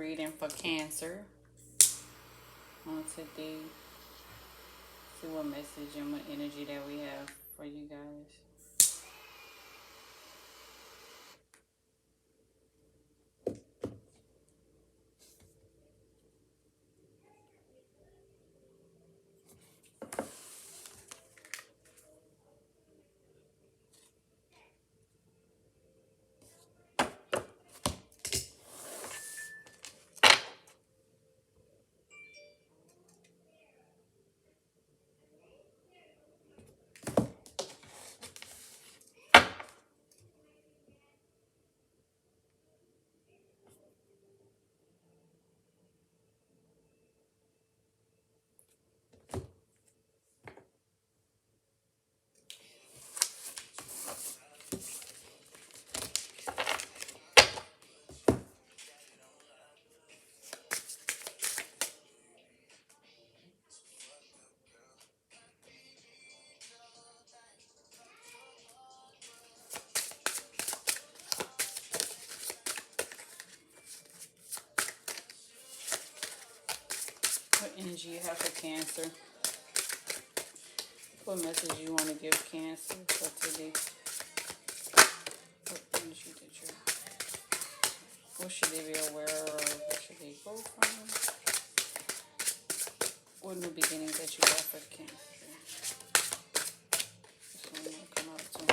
reading for Cancer on today. See what message and what energy that we have for you guys. What energy you have for Cancer? What message you want to give Cancer for today? What energy did you? What should they be aware of? What should they go from? What new beginnings that you have for Cancer? This one might come out too.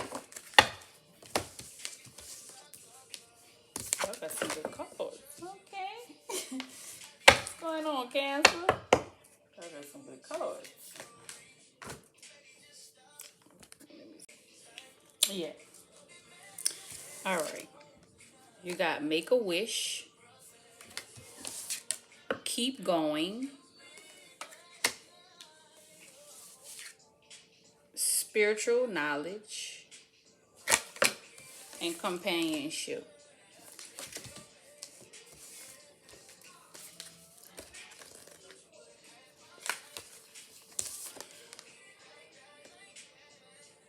I got some good cards. Okay. What's going on, Cancer? I got some good cards. Yeah. All right. You got Make a Wish, Keep Going, Spiritual Knowledge, and Companionship.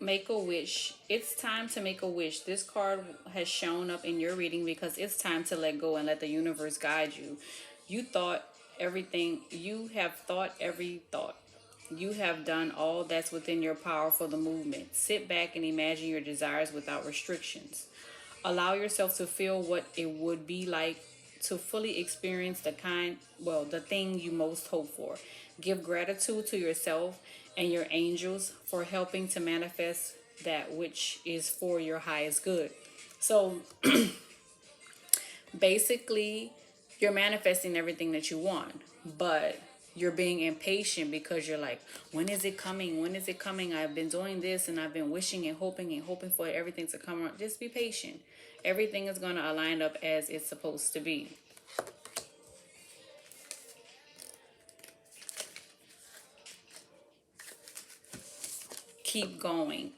Make a wish. It's time to make a wish. This card has shown up in your reading because it's time to let go and let the universe guide you. You thought everything, you have thought every thought. You have done all that's within your power for the movement. Sit back and imagine your desires without restrictions. Allow yourself to feel what it would be like to fully experience the thing you most hope for. Give gratitude to yourself and your angels for helping to manifest that which is for your highest good. So basically, you're manifesting everything that you want, but you're being impatient because you're like, when is it coming? When is it coming? I've been doing this and I've been wishing and hoping for everything to come around. Just be patient. Everything is going to align up as it's supposed to be. Keep going.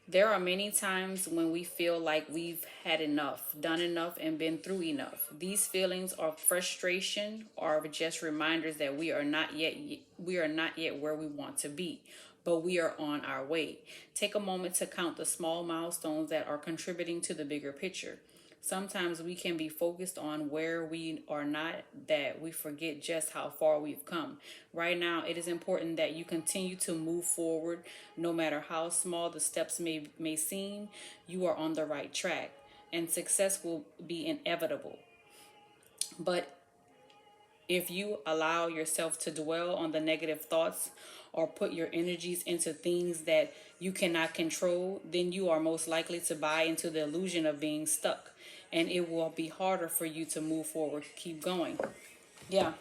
There are many times when we feel like we've had enough, done enough, and been through enough. These feelings of frustration are just reminders that we are not yet where we want to be, but we are on our way. Take a moment to count the small milestones that are contributing to the bigger picture. Sometimes we can be focused on where we are not, that we forget just how far we've come. Right now, it is important that you continue to move forward no matter how small the steps may seem. You are on the right track and success will be inevitable. But if you allow yourself to dwell on the negative thoughts or put your energies into things that you cannot control, then you are most likely to buy into the illusion of being stuck. And it will be harder for you to move forward. Keep going. Yeah.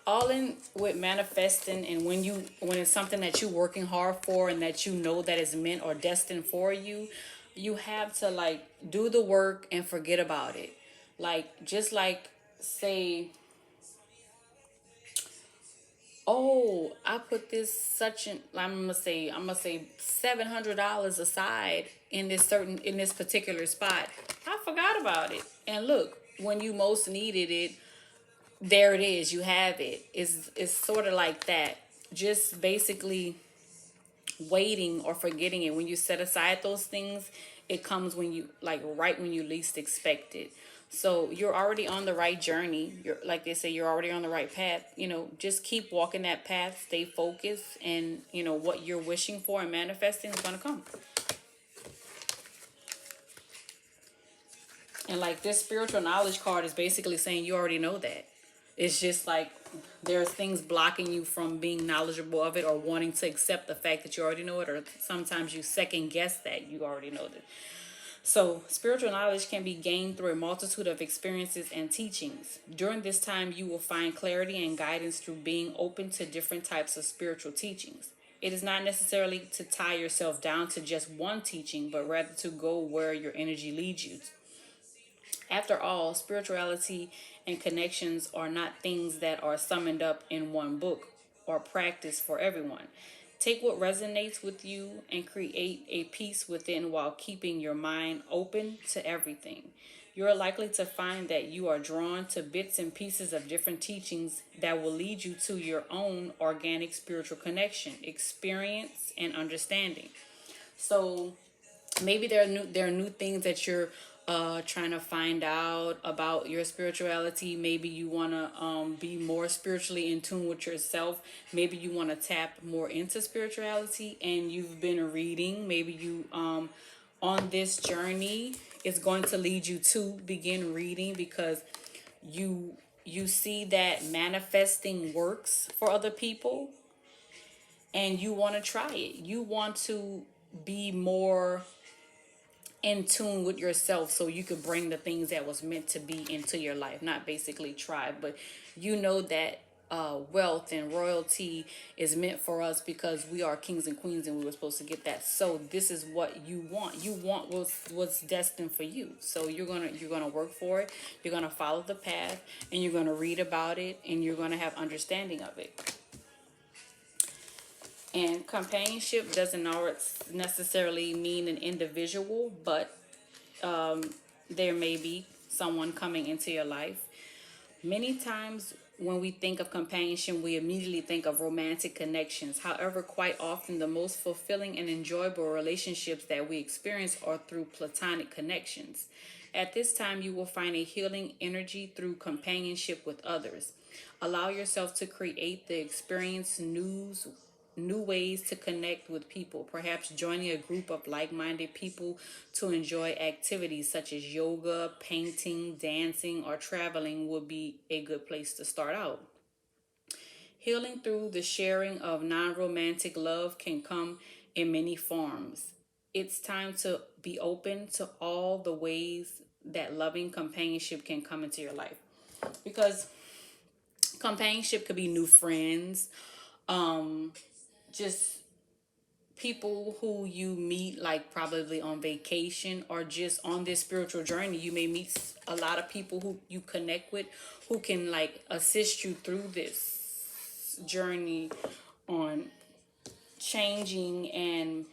All in with manifesting, and when it's something that you're working hard for and that you know that is meant or destined for you, you have to like do the work and forget about it. Like just like say, oh, I put this such an I'm gonna say $700 aside in this particular spot. I forgot about it. And look, when you most needed it, there it is. You have it. It's sort of like that. Just basically waiting or forgetting it. When you set aside those things, it comes when you like right when you least expect it. So you're already on the right journey. You're, like they say, you're already on the right path. Just keep walking that path, stay focused, and what you're wishing for and manifesting is going to come. And like this spiritual knowledge card is basically saying you already know that. It's just like there's things blocking you from being knowledgeable of it or wanting to accept the fact that you already know it, or sometimes you second guess that you already know it. So, spiritual knowledge can be gained through a multitude of experiences and teachings. During this time, you will find clarity and guidance through being open to different types of spiritual teachings. It is not necessarily to tie yourself down to just one teaching, but rather to go where your energy leads you. After all, spirituality and connections are not things that are summoned up in one book or practice for everyone. Take what resonates with you and create a peace within while keeping your mind open to everything. You are likely to find that you are drawn to bits and pieces of different teachings that will lead you to your own organic spiritual connection, experience, and understanding. So, maybe there are new things that you're trying to find out about your spirituality. Maybe you want to be more spiritually in tune with yourself. Maybe you want to tap more into spirituality and you've been reading. Maybe you on this journey is going to lead you to begin reading because you see that manifesting works for other people and you want to try it. You want to be more in tune with yourself so you could bring the things that was meant to be into your life. Not basically try, but that wealth and royalty is meant for us because we are kings and queens and we were supposed to get that. So this is what you want. You want what's destined for you. So you're gonna work for it. You're gonna follow the path and you're gonna read about it and you're gonna have understanding of it. And companionship doesn't always necessarily mean an individual, but there may be someone coming into your life. Many times when we think of companionship, we immediately think of romantic connections. However, quite often the most fulfilling and enjoyable relationships that we experience are through platonic connections. At this time, you will find a healing energy through companionship with others. Allow yourself to create the experience new ways to connect with people. Perhaps joining a group of like minded people to enjoy activities such as yoga, painting, dancing, or traveling would be a good place to start out. Healing through the sharing of non romantic love can come in many forms. It's time to be open to all the ways that loving companionship can come into your life. Because companionship could be new friends, just people who you meet like probably on vacation or just on this spiritual journey. You may meet a lot of people who you connect with who can like assist you through this journey on changing and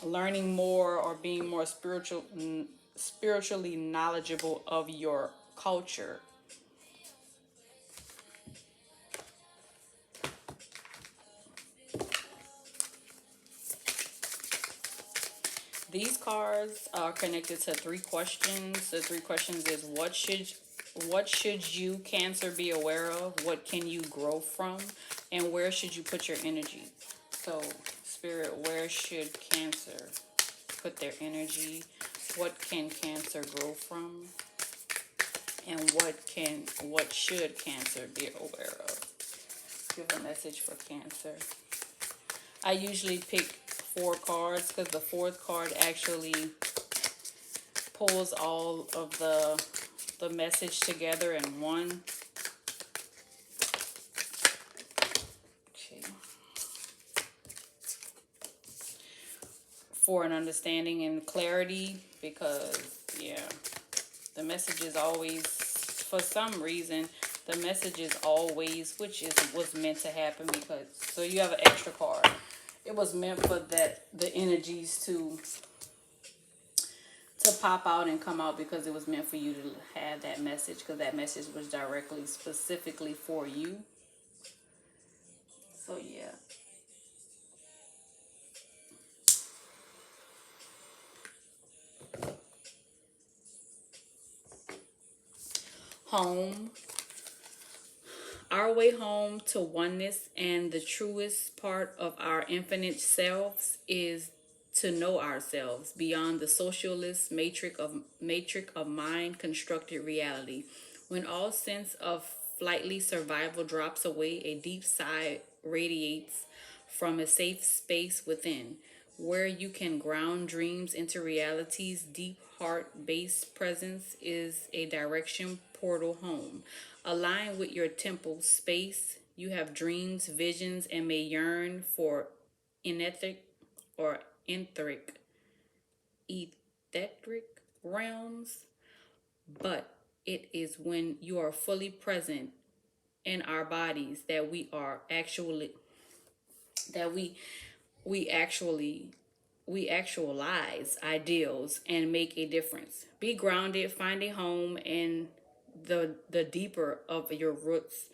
learning more or being more spiritually knowledgeable of your culture. These cards are connected to three questions. The three questions is what should you Cancer be aware of? What can you grow from? And where should you put your energy? So, Spirit, where should Cancer put their energy? What can Cancer grow from? And what should Cancer be aware of? Give a message for Cancer. I usually pick 4 cards because the fourth card actually pulls all of the message together in one. Okay. For an understanding and clarity, because yeah, the message is always, for some reason, the message is always, which is was meant to happen, because so you have an extra card. It was meant for the energies to pop out and come out, because it was meant for you to have that message, because that message was directly specifically for you. So yeah. Home. Our way home to oneness and the truest part of our infinite selves is to know ourselves beyond the socialist matrix of mind constructed reality. When all sense of flightly survival drops away, a deep sigh radiates from a safe space within, where you can ground dreams into reality's deep heart based presence is a direction portal home. Align with your temple space. You have dreams, visions, and may yearn for etheric or etheric, etheric realms, but it is when you are fully present in our bodies that that we actually we actualize ideals and make a difference. Be grounded, find a home in the deeper of your roots,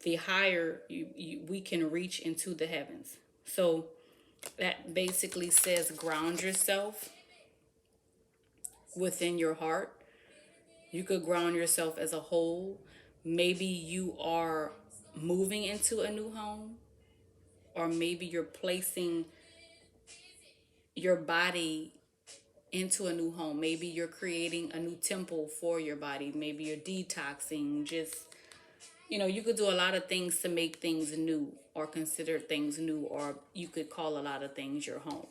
the higher we can reach into the heavens. So that basically says ground yourself within your heart. You could ground yourself as a whole. Maybe you are moving into a new home, or maybe you're placing your body into a new home. Maybe you're creating a new temple for your body. Maybe you're detoxing. Just, you could do a lot of things to make things new or consider things new, or you could call a lot of things your home.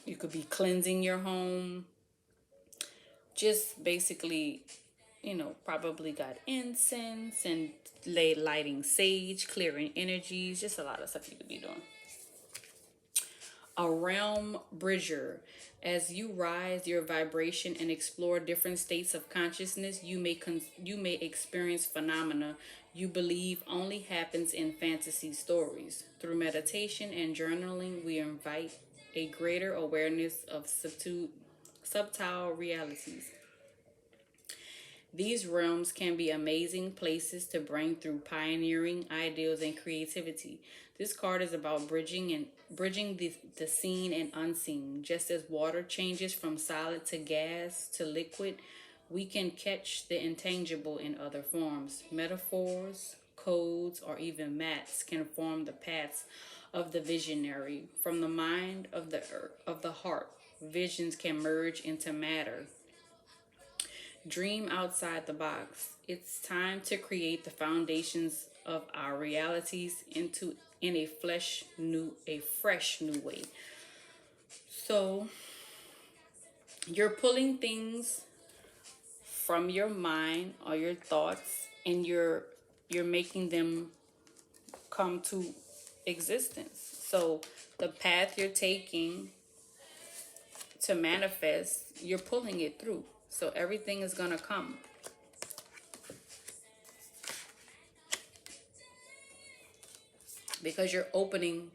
You could be cleansing your home. Just basically, probably got incense and lighting sage, clearing energies, just a lot of stuff you could be doing. A realm bridger. As you rise your vibration and explore different states of consciousness, you may experience phenomena you believe only happens in fantasy stories. Through meditation and journaling, we invite a greater awareness of subtle realities. These realms can be amazing places to bring through pioneering ideals and creativity. This card is about bridging the seen and unseen. Just as water changes from solid to gas to liquid, we can catch the intangible in other forms. Metaphors, codes, or even maps can form the paths of the visionary. From the mind of the heart, visions can merge into matter. Dream outside the box. It's time to create the foundations of our realities in a fresh new way. So you're pulling things from your mind or your thoughts, and you're making them come to existence. So the path you're taking to manifest, you're pulling it through. So everything is gonna come. Because you're opening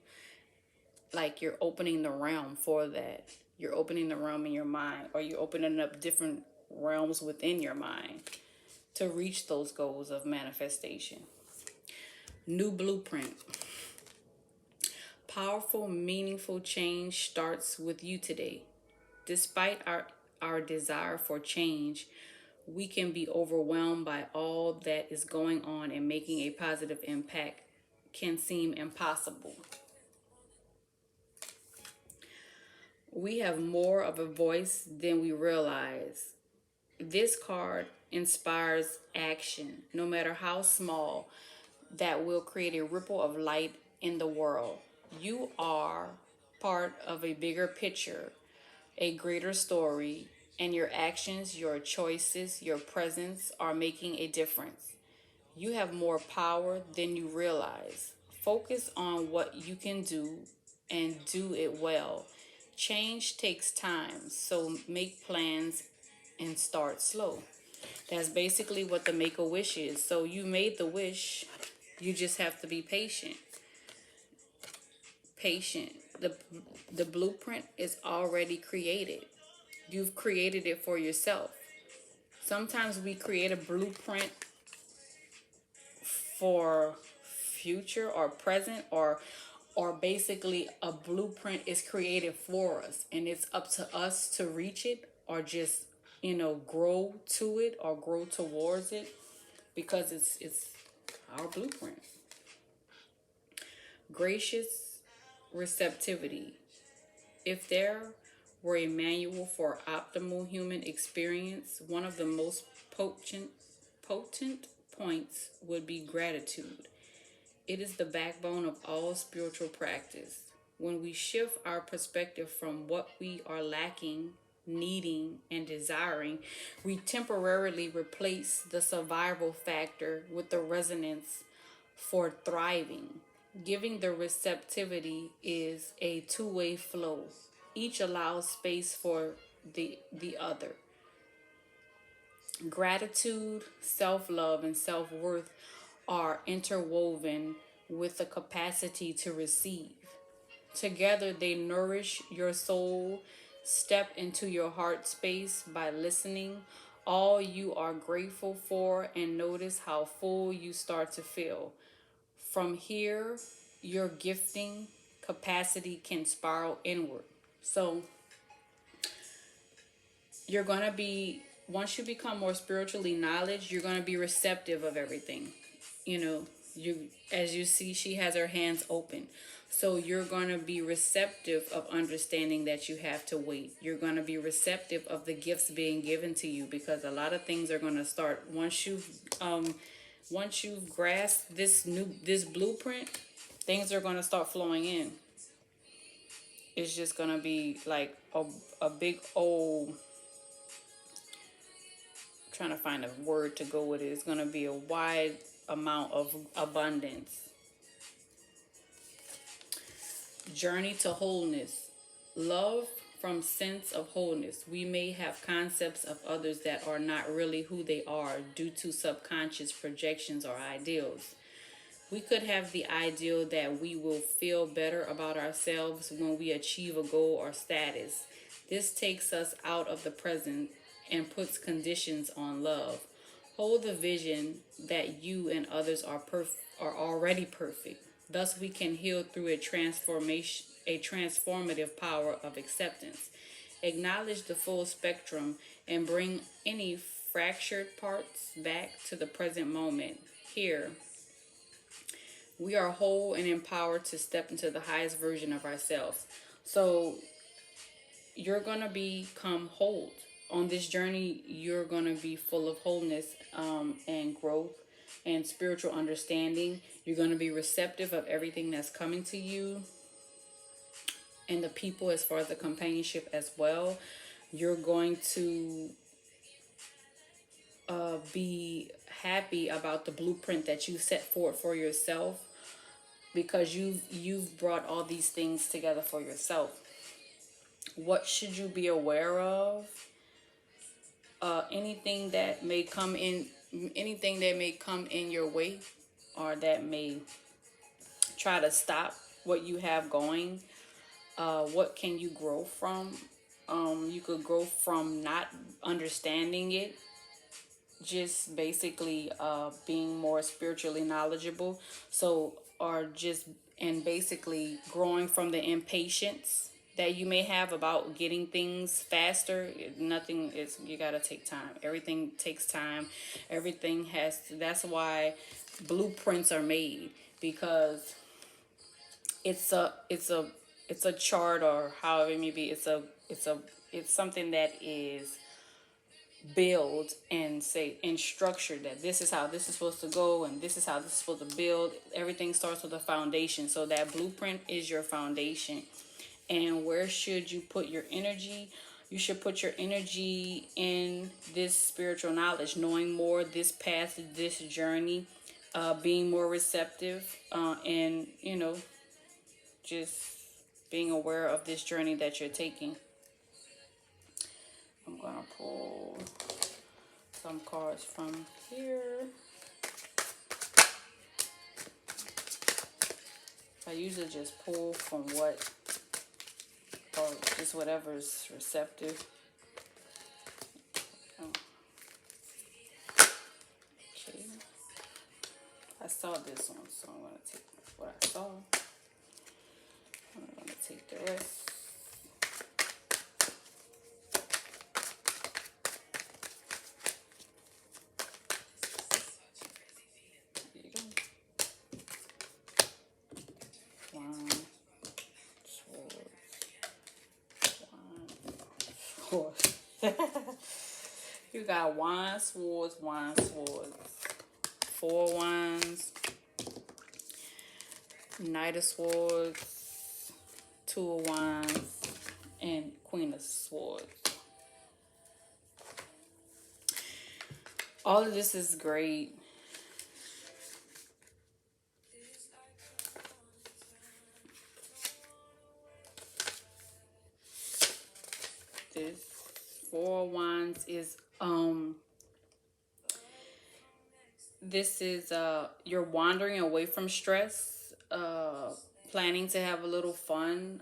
the realm for that. You're opening the realm in your mind, or you're opening up different realms within your mind to reach those goals of manifestation. New blueprint. Powerful, meaningful change starts with you today. Despite our desire for change, we can be overwhelmed by all that is going on, and making a positive impact can seem impossible. We have more of a voice than we realize. This card inspires action, no matter how small, that will create a ripple of light in the world. You are part of a bigger picture, a greater story, and your actions, your choices, your presence are making a difference. You have more power than you realize. Focus on what you can do and do it well. Change takes time, so make plans and start slow. That's basically what the make a wish is. So you made the wish, you just have to be patient. Patient. The blueprint is already created. You've created it for yourself. Sometimes we create a blueprint for future or present, or basically a blueprint is created for us, and it's up to us to reach it or just grow to it or grow towards it, because it's our blueprint. Gracious receptivity. If there were a manual for optimal human experience, one of the most potent points would be gratitude. It is the backbone of all spiritual practice. When we shift our perspective from what we are lacking, needing, and desiring, we temporarily replace the survival factor with the resonance for thriving. Giving the receptivity is a two-way flow. Each allows space for the other. Gratitude, self love, and self worth are interwoven with the capacity to receive. Together, they nourish your soul. Step into your heart space by listening all you are grateful for and notice how full you start to feel. From here, your gifting capacity can spiral inward. So, you're going to be, once you become more spiritually knowledge, you're going to be receptive of everything. You know, as you see, she has her hands open. So you're going to be receptive of understanding that you have to wait. You're going to be receptive of the gifts being given to you, because a lot of things are going to start once you've grasped this blueprint, things are going to start flowing in. It's just going to be like a big old, trying to find a word to go with it. It's going to be a wide amount of abundance. Journey to wholeness. Love from sense of wholeness. We may have concepts of others that are not really who they are due to subconscious projections or ideals. We could have the ideal that we will feel better about ourselves when we achieve a goal or status. This takes us out of the present and puts conditions on love. Hold the vision that you and others are already perfect. Thus, we can heal through a transformative power of acceptance. Acknowledge the full spectrum and bring any fractured parts back to the present moment. Here, we are whole and empowered to step into the highest version of ourselves. So, you're going to become whole. On this journey, you're going to be full of wholeness and growth and spiritual understanding. You're going to be receptive of everything that's coming to you and the people, as far as the companionship as well. You're going to be happy about the blueprint that you set forth for yourself, because you've brought all these things together for yourself. What should you be aware of? Anything that may come in your way, or that may try to stop what you have going. What can you grow from? You could grow from not understanding it, just basically being more spiritually knowledgeable. So, and basically growing from the impatience that you may have about getting things faster. Nothing is, you got to take time. Everything takes time. That's why blueprints are made, because it's a chart, or however it may be. It's something that is build and structure, that this is how this is supposed to go, and this is how this is supposed to build. Everything starts with a foundation. So that blueprint is your foundation. And where should you put your energy? You should put your energy in this spiritual knowledge, knowing more, this path, this journey, being more receptive, and just being aware of this journey that you're taking. I'm gonna pull some cards from here. I usually just pull from or just whatever's receptive. Okay. I saw this one, so I'm gonna take what I saw. I'm gonna take the rest. Swords. You got Wine, Swords, Wine, Swords. Four Wands, Knight of Swords, Two of Wands, and Queen of Swords. All of this is great. This Four of Wands is this is you're wandering away from stress, planning to have a little fun.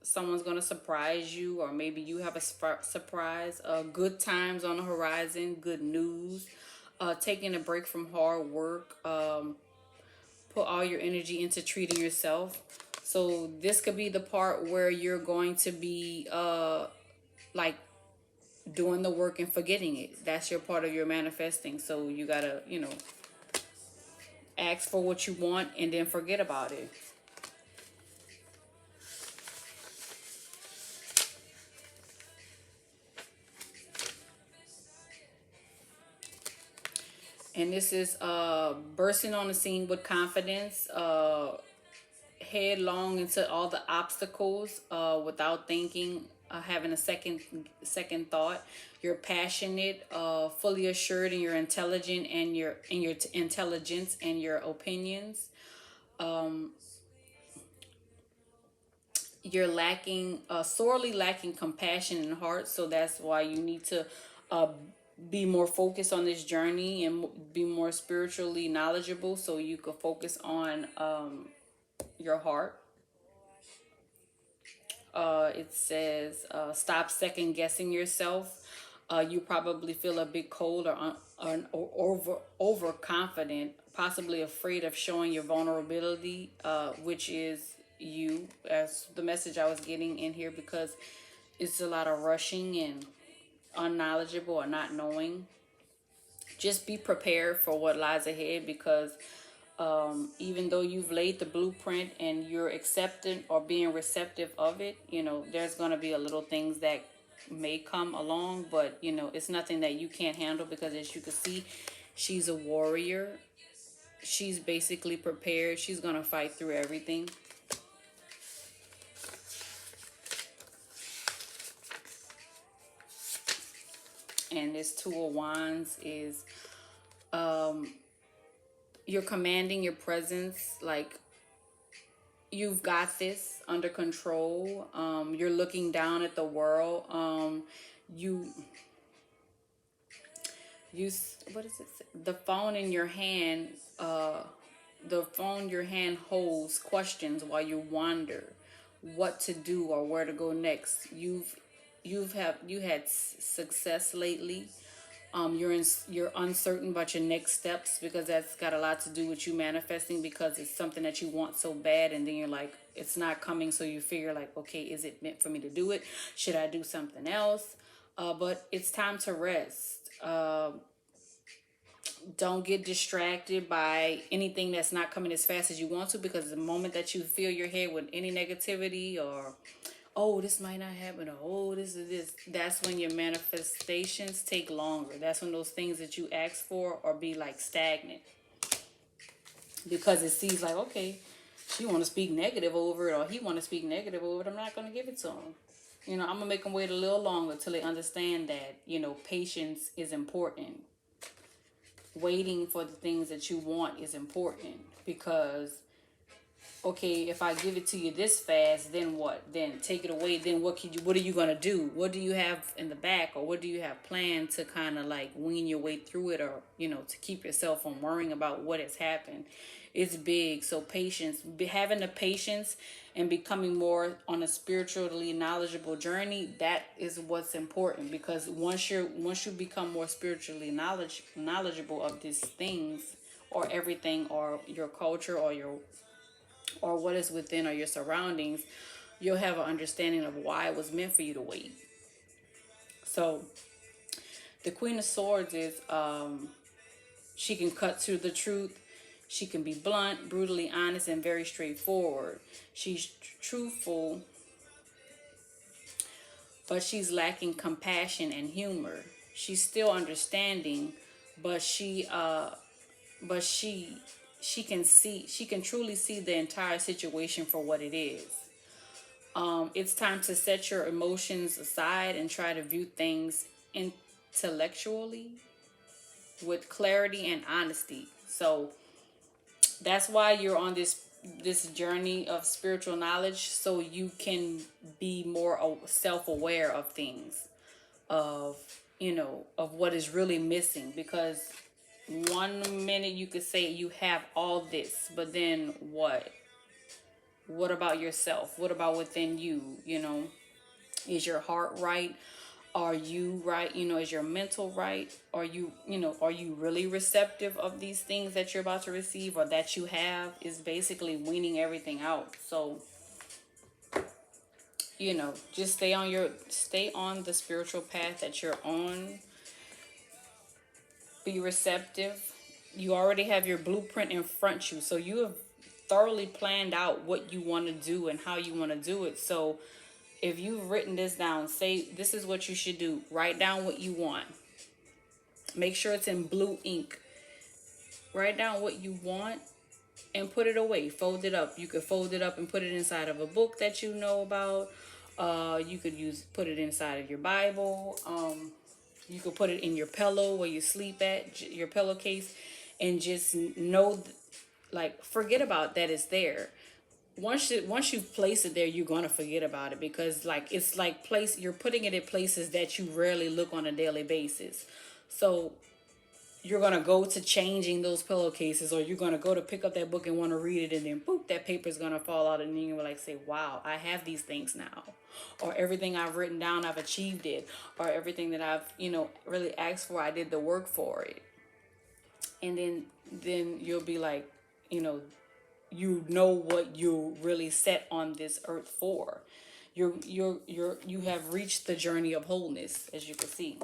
Someone's gonna surprise you, or maybe you have a surprise. Good times on the horizon, good news. Taking a break from hard work. Put all your energy into treating yourself. So this could be the part where you're going to be like doing the work and forgetting it. That's your part of your manifesting. So you gotta, ask for what you want and then forget about it. And this is bursting on the scene with confidence, headlong into all the obstacles without thinking, having a second thought. You're passionate, fully assured in your intelligence and your intelligence and your opinions. You're lacking, sorely lacking compassion and heart. So that's why you need to uh, be more focused on this journey and be more spiritually knowledgeable, so you could focus on your heart. It says, stop second guessing yourself. You probably feel a bit cold or overconfident, possibly afraid of showing your vulnerability, which is you. As the message I was getting in here, because it's a lot of rushing and unknowledgeable or not knowing. Just be prepared for what lies ahead, because even though you've laid the blueprint and you're accepting or being receptive of it, there's going to be a little things that may come along, but it's nothing that you can't handle, because as you can see, she's a warrior. She's basically prepared. She's going to fight through everything. And this Two of Wands is you're commanding your presence, like you've got this under control. You're looking down at the world. You what is it? The phone in your hand. The phone your hand holds questions while you wonder what to do or where to go next. You had success lately. You're uncertain about your next steps, because that's got a lot to do with you manifesting, because it's something that you want so bad, and then you're like, it's not coming, so you figure like, okay, is it meant for me to do it? Should I do something else? But it's time to rest. Don't get distracted by anything that's not coming as fast as you want to, because the moment that you fill your head with any negativity, or oh, this might not happen, or oh, this is this, that's when your manifestations take longer. That's when those things that you ask for or be like stagnant, because it seems like, okay, she want to speak negative over it, or he want to speak negative over it. I'm not going to give it to him. I'm going to make them wait a little longer till they understand that, patience is important. Waiting for the things that you want is important, because okay, if I give it to you this fast, then what? Then take it away. Then what are you going to do? What do you have in the back, or what do you have planned to kind of like wean your way through it, or, to keep yourself from worrying about what has happened? It's big. So patience, having the patience and becoming more on a spiritually knowledgeable journey, that is what's important, because once you become more spiritually knowledgeable of these things, or everything, or your culture, or what is within, or your surroundings, you'll have an understanding of why it was meant for you to wait. So the Queen of Swords is she can cut through the truth. She can be blunt, brutally honest, and very straightforward. She's truthful. but she's lacking compassion and humor. She's still understanding, but she can truly see the entire situation for what it is. It's time to set your emotions aside and try to view things intellectually with clarity and honesty. So that's why you're on this journey of spiritual knowledge, so you can be more self-aware of things, of of what is really missing. Because one minute you could say you have all this, but then what about yourself? What about within you? Is your heart right? Are you right? Is your mental right? Are you really receptive of these things that you're about to receive or that you have? Is basically weaning everything out. So, just stay on the spiritual path that you're on. Be receptive. You already have your blueprint in front of you. So you have thoroughly planned out what you want to do and how you want to do it. So if you've written this down, say this is what you should do. Write down what you want. Make sure it's in blue ink. Write down what you want and put it away. Fold it up. You could fold it up and put it inside of a book that you know about. You could put it inside of your Bible. You could put it in your pillow where you sleep at, your pillowcase, and just know, forget about that it's there. Once you place it there, you're gonna forget about it, because you're putting it in places that you rarely look on a daily basis. So you're gonna go to changing those pillowcases, or you're gonna go to pick up that book and want to read it, and then boop, that paper's gonna fall out, and then you're say, wow, I have these things now. Or everything I've written down, I've achieved it. Or everything that I've really asked for, I did the work for it. And then you'll be like, you know what you really set on this earth for. You have reached the journey of wholeness, as you can see.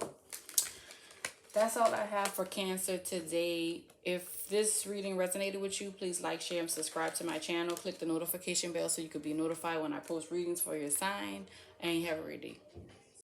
That's all I have for Cancer today. If this reading resonated with you, please like, share, and subscribe to my channel. Click the notification bell so you could be notified when I post readings for your sign. And have a great day.